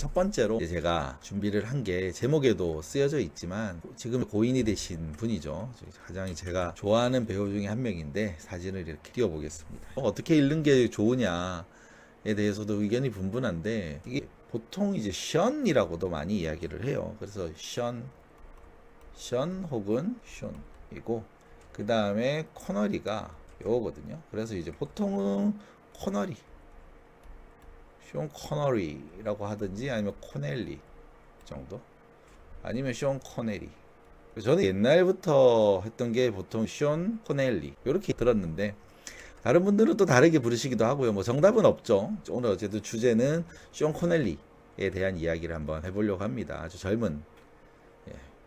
첫 번째로 이제 제가 준비를 한 게 제목에도 쓰여져 있지만 지금 고인이 되신 분이죠. 가장 제가 좋아하는 배우 중에 한 명인데 사진을 이렇게 띄워보겠습니다. 어떻게 읽는 게 좋으냐에 대해서도 의견이 분분한데 이게 보통 이제 션이라고도 많이 이야기를 해요. 그래서 션 혹은 션이고 그 다음에 코너리가 요거거든요. 그래서 이제 보통은 코너리, 쇼 코너리라고 하든지 아니면 코넬리 정도, 아니면 쇼 코넬리. 저는 옛날부터 했던 게 보통 쇼 코넬리 이렇게 들었는데 다른 분들은 또 다르게 부르시기도 하고요. 뭐 정답은 없죠. 오늘 어쨌든 주제는 쇼 코넬리에 대한 이야기를 한번 해보려고 합니다. 아주 젊은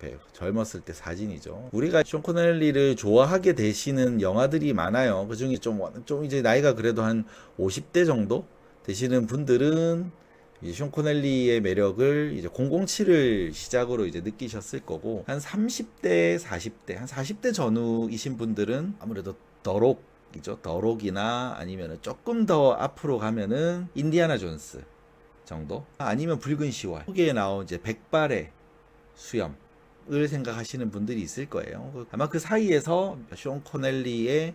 배우, 젊었을 때 사진이죠. 우리가 쇼 코넬리를 좋아하게 되시는 영화들이 많아요. 그 중에 좀 이제 나이가 그래도 한 50대 정도 되시는 분들은 이제 쇼 코넬리의 매력을 이제 007을 시작으로 이제 느끼셨을 거고, 한 30대, 40대, 한 40대 전후이신 분들은 아무래도 더록이죠. 더록이나 아니면 조금 더 앞으로 가면은 인디아나 존스 정도, 아니면 붉은 시월, 거기에 나온 이제 백발의 수염 을 생각하시는 분들이 있을 거예요. 아마 그 사이에서 쇼 코넬리의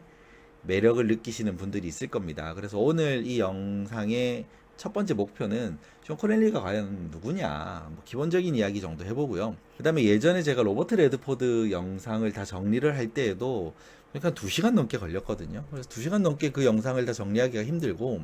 매력을 느끼시는 분들이 있을 겁니다. 그래서 오늘 이 영상의 첫 번째 목표는 쇼 코넬리가 과연 누구냐, 뭐 기본적인 이야기 정도 해보고요. 그 다음에 예전에 제가 로버트 레드포드 영상을 다 정리를 할 때에도 그러니까 2시간 넘게 걸렸거든요. 그래서 2시간 넘게 그 영상을 다 정리하기가 힘들고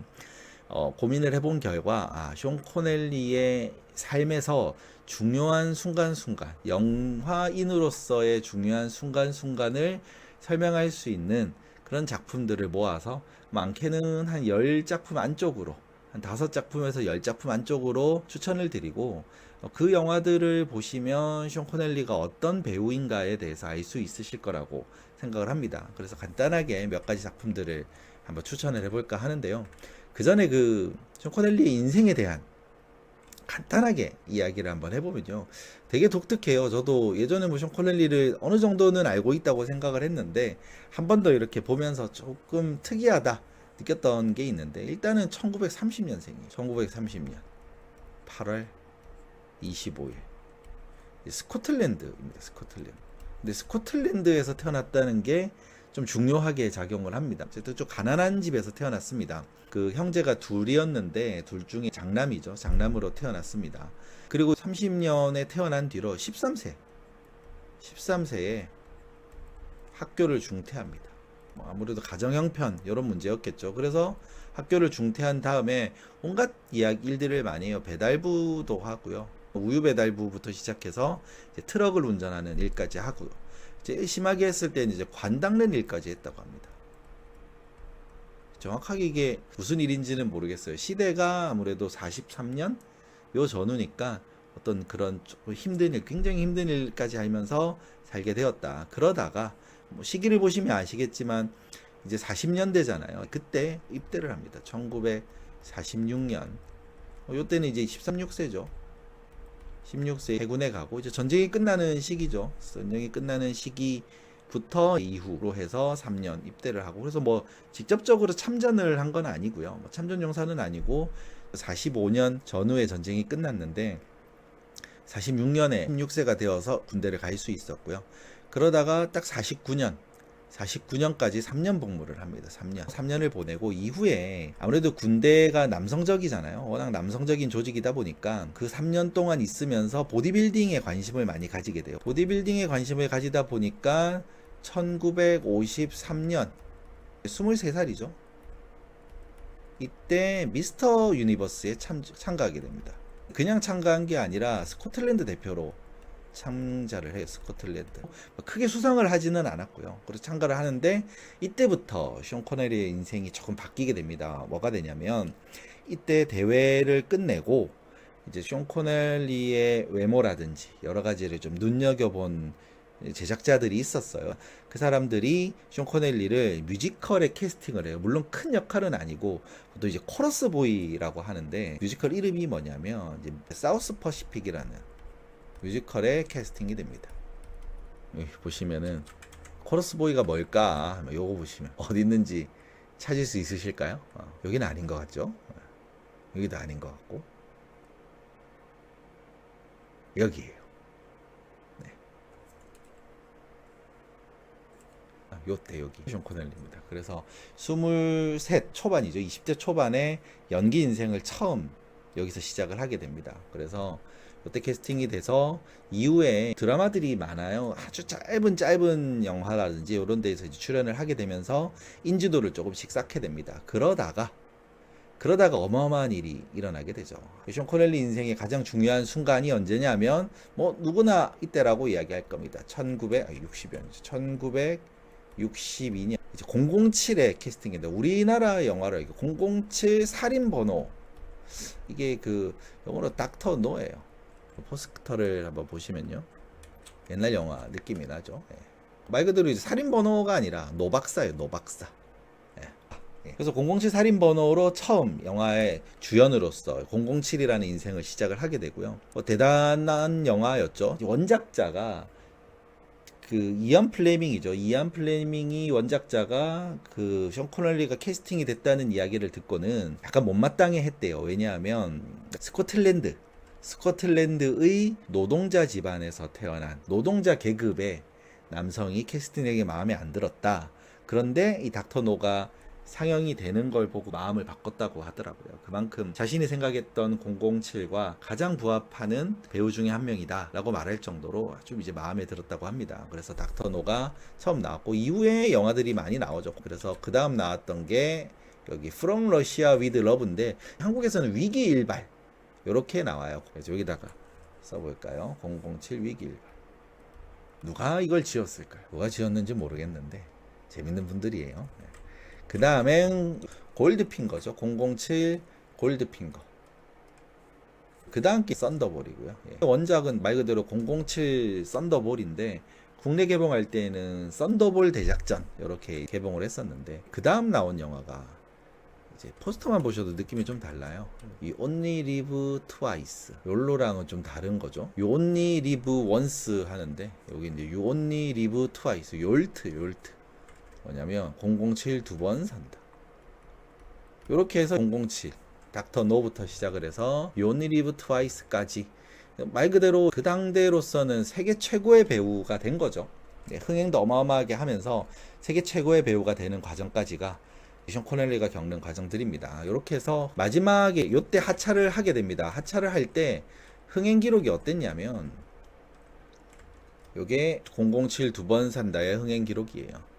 고민을 해본 결과 쇼 코넬리의 삶에서 중요한 순간순간, 영화인으로서의 중요한 순간순간을 설명할 수 있는 그런 작품들을 모아서 많게는 한 10작품 안쪽으로, 한 5작품에서 10작품 안쪽으로 추천을 드리고, 그 영화들을 보시면 쇼 코넬리가 어떤 배우인가에 대해서 알 수 있으실 거라고 생각을 합니다. 그래서 간단하게 몇 가지 작품들을 한번 추천을 해볼까 하는데요. 그 전에 쇼 코넬리의 인생에 대한 간단하게 이야기를 한번 해보면요. 되게 독특해요. 저도 예전에 쇼 코넬리를 어느 정도는 알고 있다고 생각을 했는데 한 번 더 이렇게 보면서 조금 특이하다 느꼈던 게 있는데, 일단은 1930년생이에요. 1930년 8월 25일. 스코틀랜드입니다. 스코틀랜드. 근데 스코틀랜드에서 태어났다는 게 좀 중요하게 작용을 합니다. 어쨌든 좀 가난한 집에서 태어났습니다. 그 형제가 둘이었는데 둘 중에 장남이죠. 장남으로 태어났습니다. 그리고 30년에 태어난 뒤로 13세에 학교를 중퇴합니다. 뭐 아무래도 가정 형편 이런 문제였겠죠. 그래서 학교를 중퇴한 다음에 온갖 일들을 많이 해요. 배달부도 하고요. 우유 배달부부터 시작해서 이제 트럭을 운전하는 일까지 하고요. 제일 심하게 했을 때는 이제 관 닦는 일까지 했다고 합니다. 정확하게 이게 무슨 일인지는 모르겠어요. 시대가 아무래도 43년 요 전후니까 어떤 그런 힘든 일, 굉장히 힘든 일까지 하면서 살게 되었다. 그러다가 뭐 시기를 보시면 아시겠지만 이제 40년대잖아요. 그때 입대를 합니다. 1946년. 요때는 이제 16세죠. 16세 해군에 가고 이제 전쟁이 끝나는 시기죠. 전쟁이 끝나는 시기부터 이후로 해서 3년 입대를 하고, 그래서 뭐 직접적으로 참전을 한 건 아니고요. 뭐 참전 용사는 아니고 45년 전후에 전쟁이 끝났는데 46년에 16세가 되어서 군대를 갈 수 있었고요. 그러다가 딱 49년까지 3년 복무를 합니다. 3년을 보내고 이후에 아무래도 군대가 남성적이잖아요. 워낙 남성적인 조직이다 보니까 그 3년 동안 있으면서 보디빌딩에 관심을 많이 가지게 돼요. 보디빌딩에 관심을 가지다 보니까 1953년 23살이죠. 이때 미스터 유니버스에 참가하게 됩니다. 그냥 참가한 게 아니라 스코틀랜드 대표로 참가를 해요. 스코틀랜드. 크게 수상을 하지는 않았고요. 그래서 참가를 하는데 이때부터 쇼 코넬리의 인생이 조금 바뀌게 됩니다. 뭐가 되냐면 이때 대회를 끝내고 이제 쇼 코넬리의 외모라든지 여러 가지를 좀 눈여겨본 제작자들이 있었어요. 그 사람들이 쇼 코넬리를 뮤지컬에 캐스팅을 해요. 물론 큰 역할은 아니고 또 이제 코러스 보이라고 하는데, 뮤지컬 이름이 뭐냐면 이제 사우스 퍼시픽이라는 뮤지컬에 캐스팅이 됩니다. 여기 보시면은 코러스 보이가 뭘까? 요거 보시면 어디 있는지 찾을 수 있으실까요? 여기는 아닌 것 같죠? 여기도 아닌 것 같고, 여기에요. 네. 요때 여기 쇼 코넬리입니다. 그래서 23 초반이죠. 20대 초반에 연기 인생을 처음 여기서 시작을 하게 됩니다. 그래서 요때 캐스팅이 돼서 이후에 드라마들이 많아요. 아주 짧은 영화라든지 이런 데에서 이제 출연을 하게 되면서 인지도를 조금씩 쌓게 됩니다. 그러다가 어마어마한 일이 일어나게 되죠. 쇼 코넬리 인생의 가장 중요한 순간이 언제냐면 뭐 누구나 이때라고 이야기할 겁니다. 1962년 이제 007의 캐스팅인데 우리나라 영화로 007 살인 번호, 이게 그 영어로 닥터 노예요. 포스터를 한번 보시면요, 옛날 영화 느낌이 나죠. 예. 말 그대로 이제 살인 번호가 아니라 노박사예요, 노박사. 예. 그래서 007 살인 번호로 처음 영화의 주연으로서 007이라는 인생을 시작을 하게 되고요. 대단한 영화였죠. 원작자가 그 이안 플레밍이죠. 이안 플레밍이 원작자가 그 션 코넬리가 캐스팅이 됐다는 이야기를 듣고는 약간 못마땅해 했대요. 왜냐하면 스코틀랜드의 노동자 집안에서 태어난 노동자 계급의 남성이 캐스팅에게 마음에 안 들었다. 그런데 이 닥터 노가 상영이 되는 걸 보고 마음을 바꿨다고 하더라고요. 그만큼 자신이 생각했던 007과 가장 부합하는 배우 중에 한 명이다 라고 말할 정도로 좀 이제 마음에 들었다고 합니다. 그래서 닥터 노가 처음 나왔고 이후에 영화들이 많이 나오죠. 그래서 그 다음 나왔던 게 여기 From Russia with Love인데 한국에서는 위기 일발 이렇게 나와요. 그래서 여기다가 써볼까요? 007 위기 일발. 누가 이걸 지었을까요? 누가 지었는지 모르겠는데 재밌는 분들이에요. 네. 그 다음엔 골드핑거죠. 007 골드핑거. 그 다음 게 썬더볼이고요. 예. 원작은 말 그대로 007 썬더볼인데 국내 개봉할 때는 썬더볼 대작전 이렇게 개봉을 했었는데 그 다음 나온 영화가 이제 포스터만 보셔도 느낌이 좀 달라요. 이 Only Live Twice 욜로랑은 좀 다른 거죠. You Only Live Once 하는데 여기 이제 You Only Live Twice 욜트 뭐냐면 007 두 번 산다. 이렇게 해서 007 닥터 노부터 시작을 해서 You Only Live Twice까지 말 그대로 그 당대로서는 세계 최고의 배우가 된 거죠. 흥행도 어마어마하게 하면서 세계 최고의 배우가 되는 과정까지가 션 코넬리가 겪는 과정들입니다. 이렇게 해서 마지막에 요때 하차를 하게 됩니다. 하차를 할 때 흥행 기록이 어땠냐면 요게 007 두 번 산다의 흥행 기록이에요.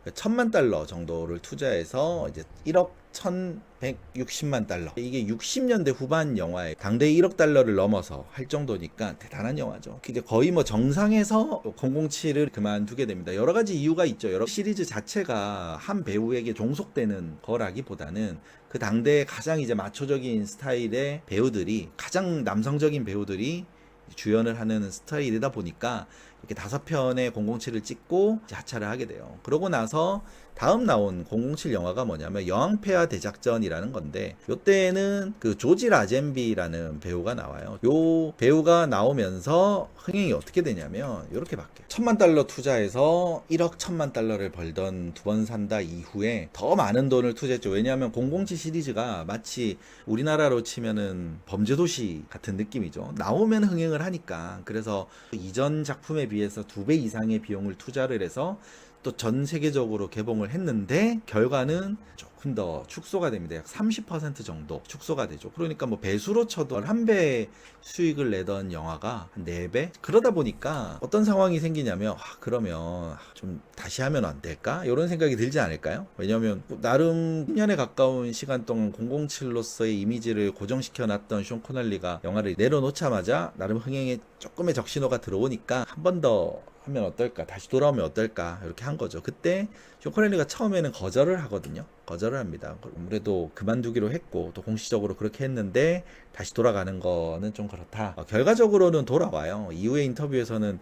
$10,000,000 정도를 투자해서 이제 1억 1,160만 달러. 이게 60년대 후반 영화에 당대 1억 달러를 넘어서 할 정도니까 대단한 영화죠. 이제 거의 뭐 정상에서 007을 그만두게 됩니다. 여러 가지 이유가 있죠. 여러 시리즈 자체가 한 배우에게 종속되는 거라기보다는 그 당대에 가장 이제 마초적인 스타일의 배우들이, 가장 남성적인 배우들이 주연을 하는 스타일이다 보니까 이렇게 5편의 007을 찍고 하차를 하게 돼요. 그러고 나서 다음 나온 007 영화가 뭐냐면 여왕폐하 대작전이라는 건데, 요때는 그 조지 라젠비라는 배우가 나와요. 요 배우가 나오면서 흥행이 어떻게 되냐면 이렇게 바뀌어요. $10,000,000 투자해서 1억 1,000만 달러를 벌던 두 번 산다 이후에 더 많은 돈을 투자했죠. 왜냐하면 007 시리즈가 마치 우리나라로 치면은 범죄도시 같은 느낌이죠. 나오면 흥행을 하니까. 그래서 이전 작품에 비해서 2배 이상의 비용을 투자를 해서 또 전 세계적으로 개봉을 했는데 결과는 조금 더 축소가 됩니다. 약 30% 정도 축소가 되죠. 그러니까 뭐 배수로 쳐도 1배 수익을 내던 영화가 한 4배? 그러다 보니까 어떤 상황이 생기냐면 그러면 좀 다시 하면 안 될까? 이런 생각이 들지 않을까요? 왜냐면 나름 10년에 가까운 시간 동안 007로서의 이미지를 고정시켜 놨던 션 코넬리가 영화를 내려놓자마자 나름 흥행에 조금의 적신호가 들어오니까 한 번 더 하면 어떨까, 다시 돌아오면 어떨까, 이렇게 한 거죠. 그때 션 코넬리가 처음에는 거절을 하거든요. 거절을 합니다. 아무래도 그만두기로 했고 또 공식적으로 그렇게 했는데 다시 돌아가는 거는 좀 그렇다. 결과적으로는 돌아와요. 이후의 인터뷰에서는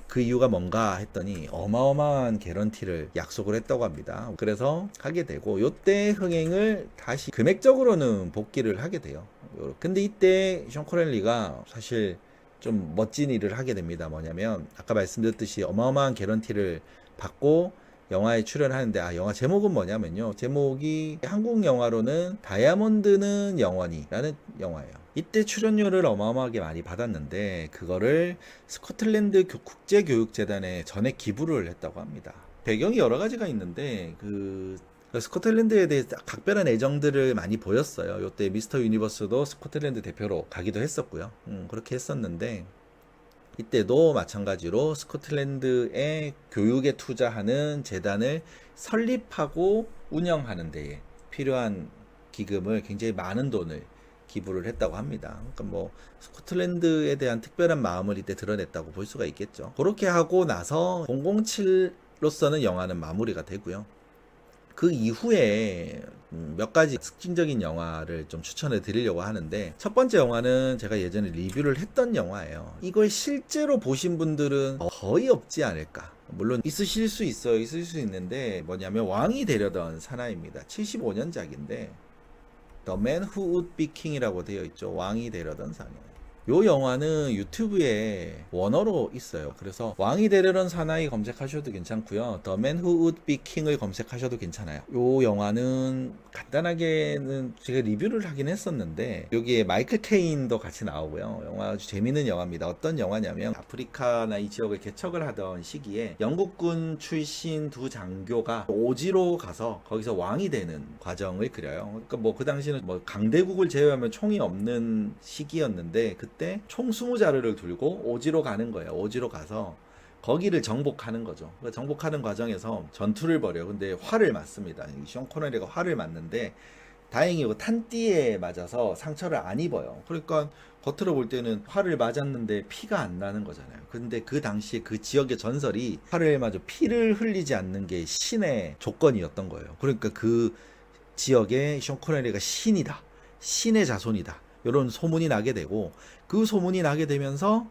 그 이유가 뭔가 했더니 어마어마한 개런티를 약속을 했다고 합니다. 그래서 하게 되고 요때 흥행을 다시 금액적으로는 복귀를 하게 돼요. 근데 이때 션 코넬리가 사실 좀 멋진 일을 하게 됩니다. 뭐냐면 아까 말씀드렸듯이 어마어마한 개런티를 받고 영화에 출연하는데, 영화 제목은 뭐냐면요, 제목이 한국 영화로는 다이아몬드는 영원히 라는 영화예요. 이때 출연료를 어마어마하게 많이 받았는데 그거를 스코틀랜드 국제교육재단에 전액 기부를 했다고 합니다. 배경이 여러 가지가 있는데 그 스코틀랜드에 대해 각별한 애정들을 많이 보였어요. 요때 미스터 유니버스도 스코틀랜드 대표로 가기도 했었고요. 그렇게 했었는데 이때도 마찬가지로 스코틀랜드의 교육에 투자하는 재단을 설립하고 운영하는 데에 필요한 기금을 굉장히 많은 돈을 기부를 했다고 합니다. 그러니까 뭐 스코틀랜드에 대한 특별한 마음을 이때 드러냈다고 볼 수가 있겠죠. 그렇게 하고 나서 007로서는 영화는 마무리가 되고요. 그 이후에 몇 가지 특징적인 영화를 좀 추천해 드리려고 하는데, 첫 번째 영화는 제가 예전에 리뷰를 했던 영화예요. 이걸 실제로 보신 분들은 거의 없지 않을까. 물론 있으실 수 있어요. 있을 수 있는데 뭐냐면 왕이 되려던 사나이입니다. 75년작인데 The Man Who Would Be King이라고 되어 있죠. 왕이 되려던 사나이. 요 영화는 유튜브에 원어로 있어요. 그래서 왕이 되려던 사나이 검색하셔도 괜찮고요. The Man Who Would Be King을 검색하셔도 괜찮아요. 요 영화는 간단하게는 제가 리뷰를 하긴 했었는데 여기에 마이클 케인도 같이 나오고요. 영화 아주 재밌는 영화입니다. 어떤 영화냐면 아프리카나 이 지역을 개척을 하던 시기에 영국군 출신 두 장교가 오지로 가서 거기서 왕이 되는 과정을 그려요. 그러니까 뭐 그 당시는 뭐 강대국을 제외하면 총이 없는 시기였는데 그때 총 20자루를 들고 오지로 가는 거예요. 오지로 가서 거기를 정복하는 거죠. 그 정복하는 과정에서 전투를 벌여요. 근데 활을 맞습니다. 숀 코너리가 활을 맞는데 다행히 탄띠에 맞아서 상처를 안 입어요. 그러니까 겉으로 볼 때는 활을 맞았는데 피가 안 나는 거잖아요. 근데 그 당시에 그 지역의 전설이 활을 맞아 피를 흘리지 않는 게 신의 조건이었던 거예요. 그러니까 그 지역에 숀 코너리가 신이다. 신의 자손이다. 이런 소문이 나게 되고, 그 소문이 나게 되면서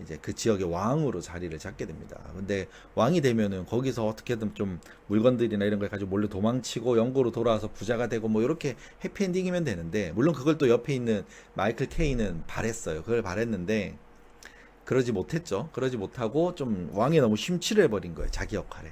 이제 그 지역의 왕으로 자리를 잡게 됩니다. 근데 왕이 되면은 거기서 어떻게든 좀 물건들이나 이런 걸 가지고 몰래 도망치고 영국으로 돌아와서 부자가 되고 뭐 이렇게 해피엔딩이면 되는데, 물론 그걸 또 옆에 있는 마이클 케이는 바랬어요. 그걸 바랬는데 그러지 못했죠. 그러지 못하고 좀 왕에 너무 심취를 해버린 거예요. 자기 역할에.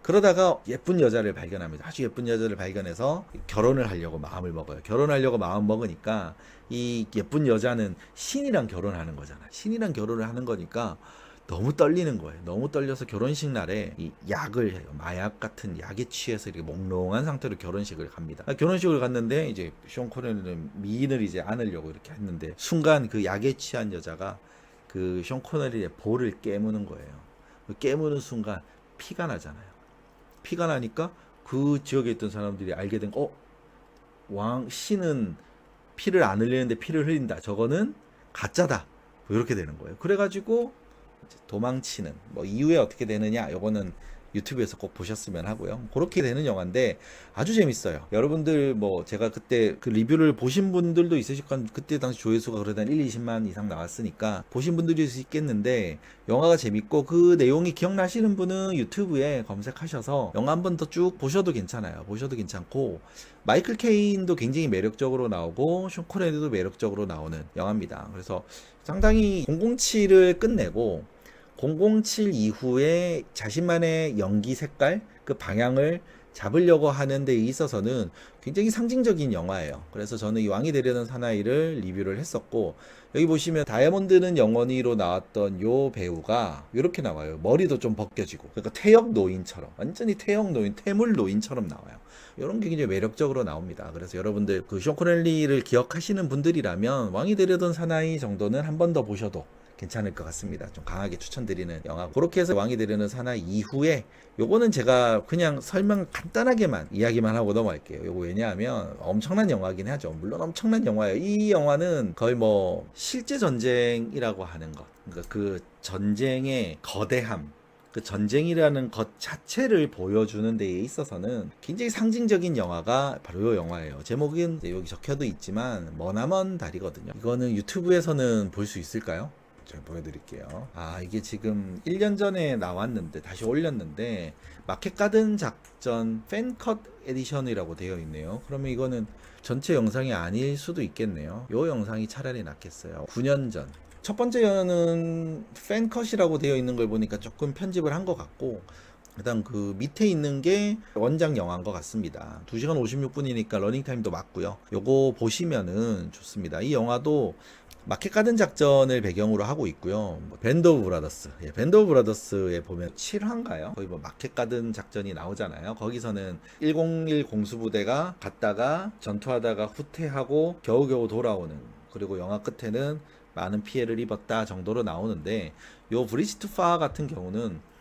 그러다가 예쁜 여자를 발견합니다. 아주 예쁜 여자를 발견해서 결혼을 하려고 마음을 먹어요. 결혼하려고 마음 먹으니까 이 예쁜 여자는 신이랑 결혼하는 거잖아요. 신이랑 결혼을 하는 거니까 너무 떨리는 거예요. 너무 떨려서 결혼식 날에 이 약을 해요. 마약 같은 약에 취해서 이렇게 몽롱한 상태로 결혼식을 갑니다. 결혼식을 갔는데 이제 숀 코너리는 미인을 이제 안으려고 이렇게 했는데 순간 그 약에 취한 여자가 그 숀 코너리의 볼을 깨무는 거예요. 깨무는 순간 피가 나잖아요. 피가 나니까 그 지역에 있던 사람들이 알게 된 왕 신은 피를 안 흘리는데 피를 흘린다. 저거는 가짜다. 뭐 이렇게 되는 거예요. 그래가지고 이제 도망치는 뭐 이후에 어떻게 되느냐, 요거는 유튜브에서 꼭 보셨으면 하고요. 그렇게 되는 영화인데 아주 재밌어요. 여러분들 뭐 제가 그때 그 리뷰를 보신 분들도 있으실 건, 그때 당시 조회수가 그래도 한 1, 20만 이상 나왔으니까 보신 분들이 있겠는데, 영화가 재밌고 그 내용이 기억나시는 분은 유튜브에 검색하셔서 영화 한 번 더 쭉 보셔도 괜찮아요. 보셔도 괜찮고, 마이클 케인도 굉장히 매력적으로 나오고 숀 코네리도 매력적으로 나오는 영화입니다. 그래서 상당히 007을 끝내고 007 이후에 자신만의 연기 색깔, 그 방향을 잡으려고 하는 데 있어서는 굉장히 상징적인 영화예요. 그래서 저는 이 왕이 되려는 사나이를 리뷰를 했었고, 여기 보시면 다이아몬드는 영원히로 나왔던 요 배우가 이렇게 나와요. 머리도 좀 벗겨지고, 그러니까 퇴역 노인처럼, 완전히 퇴역 노인, 퇴물 노인처럼 나와요. 이런 게 굉장히 매력적으로 나옵니다. 그래서 여러분들 그 숀 코넬리를 기억하시는 분들이라면 왕이 되려던 사나이 정도는 한 번 더 보셔도 괜찮을 것 같습니다. 좀 강하게 추천드리는 영화. 그렇게 해서 왕이 되려는 사나이 이후에 요거는 제가 그냥 설명 간단하게만 이야기만 하고 넘어갈게요. 요거 왜냐하면 엄청난 영화긴 하죠. 물론 엄청난 영화예요. 이 영화는 거의 뭐 실제 전쟁이라고 하는 것, 그러니까 그 전쟁의 거대함, 그 전쟁이라는 것 자체를 보여주는 데에 있어서는 굉장히 상징적인 영화가 바로 이 영화예요. 제목은 여기 적혀도 있지만 머나먼 다리거든요. 이거는 유튜브에서는 볼 수 있을까요? 제가 보여드릴게요. 이게 지금 1년 전에 나왔는데 다시 올렸는데 마켓가든 작전 팬컷 에디션이라고 되어 있네요. 그러면 이거는 전체 영상이 아닐 수도 있겠네요. 이 영상이 차라리 낫겠어요. 9년 전. 첫 번째는 팬컷이라고 되어 있는 걸 보니까 조금 편집을 한 것 같고, 그다음 그 밑에 있는 게 원작 영화인 것 같습니다. 2시간 56분이니까 러닝타임도 맞고요. 요거 보시면은 좋습니다. 이 영화도 마켓 가든 작전을 배경으로 하고 있고요. 밴드 오브 브라더스. 예, 밴드 오브 브라더스에 보면 7화인가요? 거의 뭐 마켓 가든 작전이 나오잖아요. 거기서는 101 공수부대가 갔다가 전투하다가 후퇴하고 겨우겨우 돌아오는, 그리고 영화 끝에는 많은 피해를 입었다 정도로 나오는데, 요 브리지 투 파 같은 경우는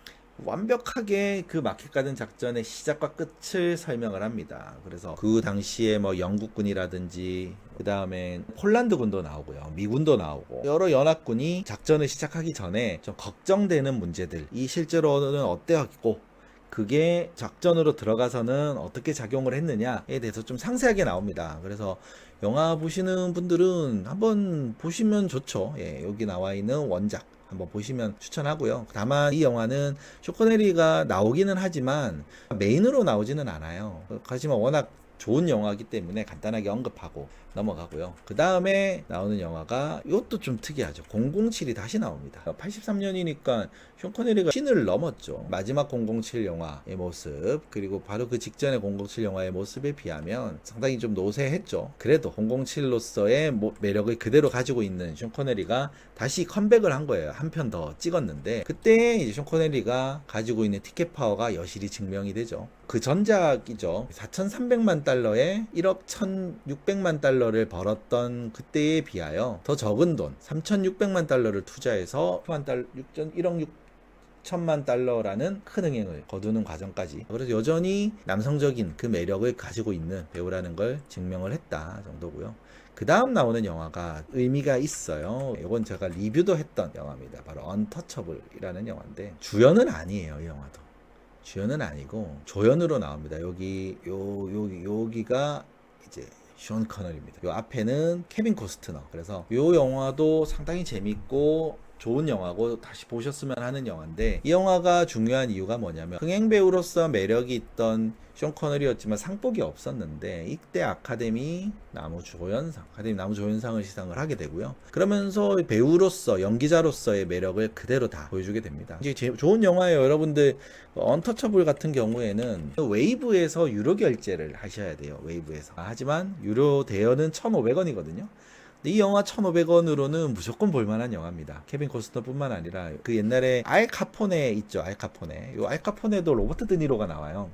완벽하게 그 마켓 가든 작전의 시작과 끝을 설명을 합니다. 그래서 그 당시에 뭐 영국군이라든지 그 다음에 폴란드군도 나오고요, 미군도 나오고 여러 연합군이 작전을 시작하기 전에 좀 걱정되는 문제들, 이 실제로는 어땠고 그게 작전으로 들어가서는 어떻게 작용을 했느냐에 대해서 좀 상세하게 나옵니다. 그래서 영화 보시는 분들은 한번 보시면 좋죠. 예, 여기 나와 있는 원작 한번 보시면 추천하고요. 다만 이 영화는 쇼 코네리가 나오기는 하지만 메인으로 나오지는 않아요. 하지만 워낙 좋은 영화이기 때문에 간단하게 언급하고 넘어가고요. 그 다음에 나오는 영화가 이것도 좀 특이하죠. 007이 다시 나옵니다. 83년이니까 쇼 코네리가 신을 넘었죠. 마지막 007 영화의 모습, 그리고 바로 그 직전의 007 영화의 모습에 비하면 상당히 좀 노쇠했죠. 그래도 007로서의 매력을 그대로 가지고 있는 쇼 코네리가 다시 컴백을 한 거예요. 한 편 더 찍었는데, 그때 이제 쇼 코네리가 가지고 있는 티켓 파워가 여실히 증명이 되죠. 그 전작이죠. 4,300만 달러에 1억 1,600만 달러를 벌었던 그때에 비하여 더 적은 돈 3,600만 달러를 투자해서 1억 6 천만 달러라는 큰 흥행을 거두는 과정까지, 그래서 여전히 남성적인 그 매력을 가지고 있는 배우라는 걸 증명을 했다 정도고요. 그 다음 나오는 영화가 의미가 있어요. 이건 제가 리뷰도 했던 영화입니다. 바로 언터처블이라는 영화인데, 주연은 아니에요. 이 영화도 주연은 아니고 조연으로 나옵니다. 여기가 이제 숀 커널입니다. 요 앞에는 케빈 코스트너. 그래서 요 영화도 상당히 재밌고 좋은 영화고 다시 보셨으면 하는 영화인데, 이 영화가 중요한 이유가 뭐냐면 흥행 배우로서 매력이 있던 숀 커널이었지만 상복이 없었는데, 이때 아카데미 나무조연상을 시상을 하게 되고요. 그러면서 배우로서, 연기자로서의 매력을 그대로 다 보여주게 됩니다. 이제 좋은 영화예요. 여러분들 언터처블 같은 경우에는 웨이브에서 유료 결제를 하셔야 돼요. 웨이브에서. 하지만 유료 대여는 1,500원이거든요. 이 영화 1,500원으로는 무조건 볼만한 영화입니다. 케빈 코스터뿐만 아니라 그 옛날에 알 카포네 있죠. 알 카포네. 요 알 카포네도 로버트 드니로가 나와요.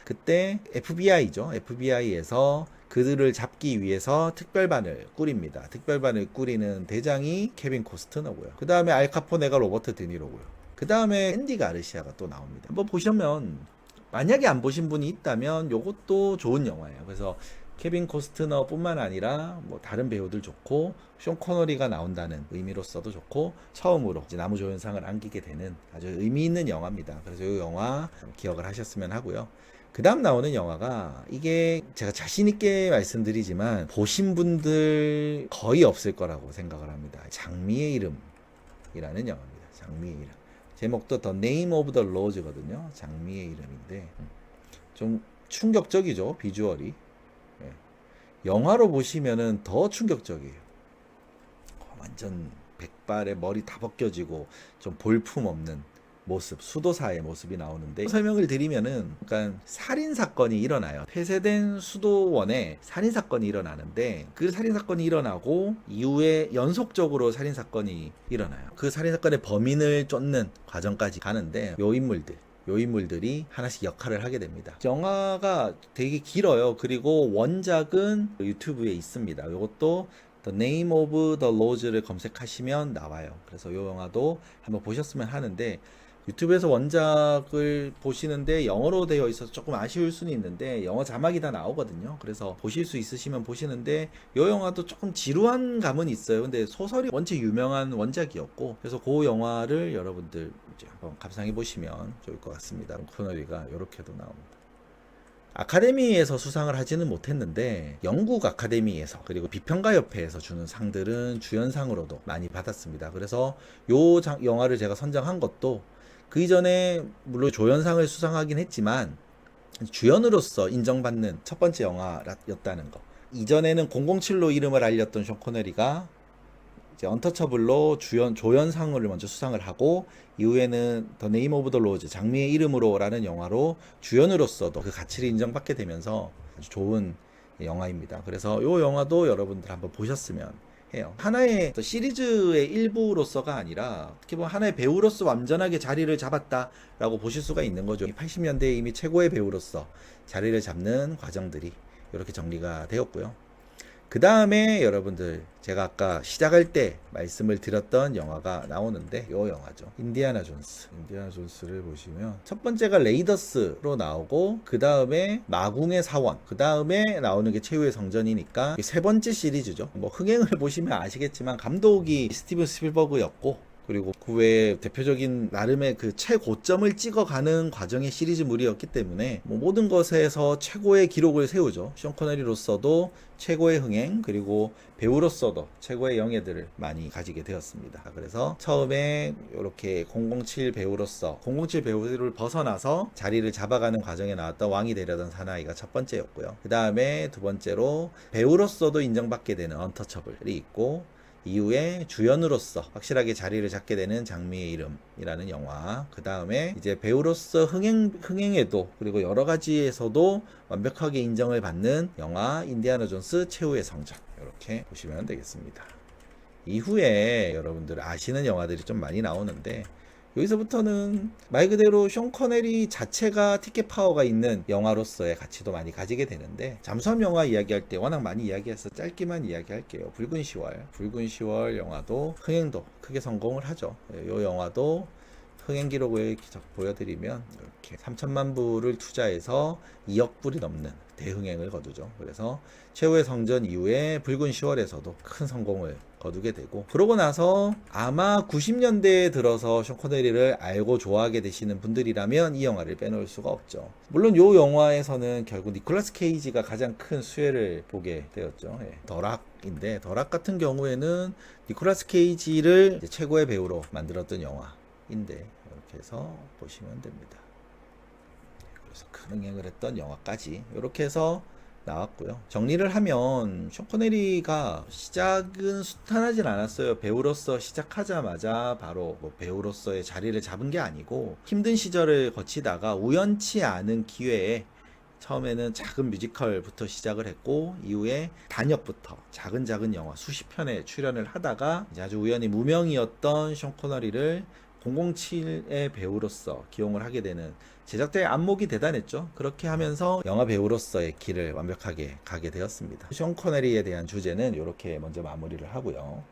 그때 FBI죠. FBI에서 그들을 잡기 위해서 특별반을 꾸립니다. 특별반을 꾸리는 대장이 케빈 코스트너고요. 그 다음에 알 카포네가 로버트 드니로고요. 그 다음에 앤디 가르시아가 또 나옵니다. 한번 보시면, 만약에 안 보신 분이 있다면 요것도 좋은 영화예요. 그래서 케빈 코스트너 뿐만 아니라 뭐 다른 배우들 좋고, 숀 코너리가 나온다는 의미로서도 좋고, 처음으로 이제 나무조연상을 안기게 되는 아주 의미 있는 영화입니다. 그래서 이 영화 기억을 하셨으면 하고요. 그 다음 나오는 영화가, 이게 제가 자신있게 말씀드리지만 보신 분들 거의 없을 거라고 생각을 합니다. 장미의 이름이라는 영화입니다. 장미의 이름. 제목도 The Name of the Rose거든요. 장미의 이름인데 좀 충격적이죠. 비주얼이. 영화로 보시면은 더 충격적이에요. 완전 백발에 머리 다 벗겨지고 좀 볼품 없는 모습, 수도사의 모습이 나오는데, 설명을 드리면은, 그러니까 살인 사건이 일어나요. 폐쇄된 수도원에 살인 사건이 일어나는데, 그 살인 사건이 일어나고 이후에 연속적으로 살인 사건이 일어나요. 그 살인 사건의 범인을 쫓는 과정까지 가는데, 요 인물들이 하나씩 역할을 하게 됩니다. 영화가 되게 길어요. 그리고 원작은 유튜브에 있습니다. 이것도 The Name of the Rose를 검색하시면 나와요. 그래서 이 영화도 한번 보셨으면 하는데, 유튜브에서 원작을 보시는데 영어로 되어 있어서 조금 아쉬울 수는 있는데 영어 자막이 다 나오거든요. 그래서 보실 수 있으시면 보시는데, 이 영화도 조금 지루한 감은 있어요. 근데 소설이 원체 유명한 원작이었고, 그래서 그 영화를 여러분들 이제 한번 감상해 보시면 좋을 것 같습니다. 코너리가 이렇게도 나옵니다. 아카데미에서 수상을 하지는 못했는데 영국 아카데미에서, 그리고 비평가협회에서 주는 상들은 주연상으로도 많이 받았습니다. 그래서 요 영화를 제가 선정한 것도, 그 이전에 물론 조연상을 수상하긴 했지만 주연으로서 인정받는 첫 번째 영화였다는 거. 이전에는 007로 이름을 알렸던 숀 코네리가 이제 언터처블로 조연상을 먼저 수상을 하고 이후에는 더 네임 오브 더 로즈 장미의 이름으로라는 영화로 주연으로서도 그 가치를 인정받게 되면서 아주 좋은 영화입니다. 그래서 이 영화도 여러분들 한번 보셨으면 해요. 하나의 시리즈의 일부로서가 아니라 어떻게 보면 하나의 배우로서 완전하게 자리를 잡았다라고 보실 수가 있는 거죠. 80년대에 이미 최고의 배우로서 자리를 잡는 과정들이 이렇게 정리가 되었고요. 그 다음에 여러분들 제가 아까 시작할 때 말씀을 드렸던 영화가 나오는데 이 영화죠. 인디아나 존스. 인디아나 존스를 보시면 첫 번째가 레이더스로 나오고 그 다음에 마궁의 사원, 그 다음에 나오는 게 최후의 성전이니까 세 번째 시리즈죠. 뭐 흥행을 보시면 아시겠지만 감독이 스티븐 스필버그였고 그리고 그 외에 대표적인 나름의 그 최고점을 찍어가는 과정의 시리즈물이었기 때문에 뭐 모든 것에서 최고의 기록을 세우죠. 션 코네리로서도 최고의 흥행 그리고 배우로서도 최고의 영예들을 많이 가지게 되었습니다. 그래서 처음에 이렇게 007 배우로서 007 배우를 벗어나서 자리를 잡아가는 과정에 나왔던 왕이 되려던 사나이가 첫 번째였고요. 그 다음에 두 번째로 배우로서도 인정받게 되는 언터처블이 있고 이후에 주연으로서 확실하게 자리를 잡게 되는 장미의 이름이라는 영화. 그 다음에 이제 배우로서 흥행에도 그리고 여러 가지에서도 완벽하게 인정을 받는 영화 인디아나 존스 최후의 성전. 이렇게 보시면 되겠습니다. 이후에 여러분들 아시는 영화들이 좀 많이 나오는데 여기서부터는 말 그대로 숀 커네리 자체가 티켓 파워가 있는 영화로서의 가치도 많이 가지게 되는데 잠수함 영화 이야기할 때 워낙 많이 이야기해서 짧게만 이야기할게요. 붉은 10월 영화도 흥행도 크게 성공을 하죠. 이 영화도 흥행 기록을 보여드리면 이렇게 3천만 불을 투자해서 2억 불이 넘는 대흥행을 거두죠. 그래서 최후의 성전 이후에 붉은 10월에서도 큰 성공을 거두게 되고 그러고 나서 아마 90년대에 들어서 숀 코네리를 알고 좋아하게 되시는 분들이라면 이 영화를 빼놓을 수가 없죠. 물론 이 영화에서는 결국 니콜라스 케이지가 가장 큰 수혜를 보게 되었죠. 더락인데 더락 같은 경우에는 니콜라스 케이지를 최고의 배우로 만들었던 영화인데 이렇게 해서 보시면 됩니다. 그래서 큰 흥행을 했던 영화까지 이렇게 해서 나왔고요. 정리를 하면 숀 코네리가 시작은 순탄하진 않았어요. 배우로서 시작하자마자 바로 뭐 배우로서의 자리를 잡은 게 아니고 힘든 시절을 거치다가 우연치 않은 기회에 처음에는 작은 뮤지컬부터 시작을 했고 이후에 단역부터 작은 영화 수십 편에 출연을 하다가 이제 아주 우연히 무명이었던 숀 코네리를 007의 배우로서 기용을 하게 되는 제작자의 안목이 대단했죠. 그렇게 하면서 영화 배우로서의 길을 완벽하게 가게 되었습니다. 숀 코네리에 대한 주제는 이렇게 먼저 마무리를 하고요.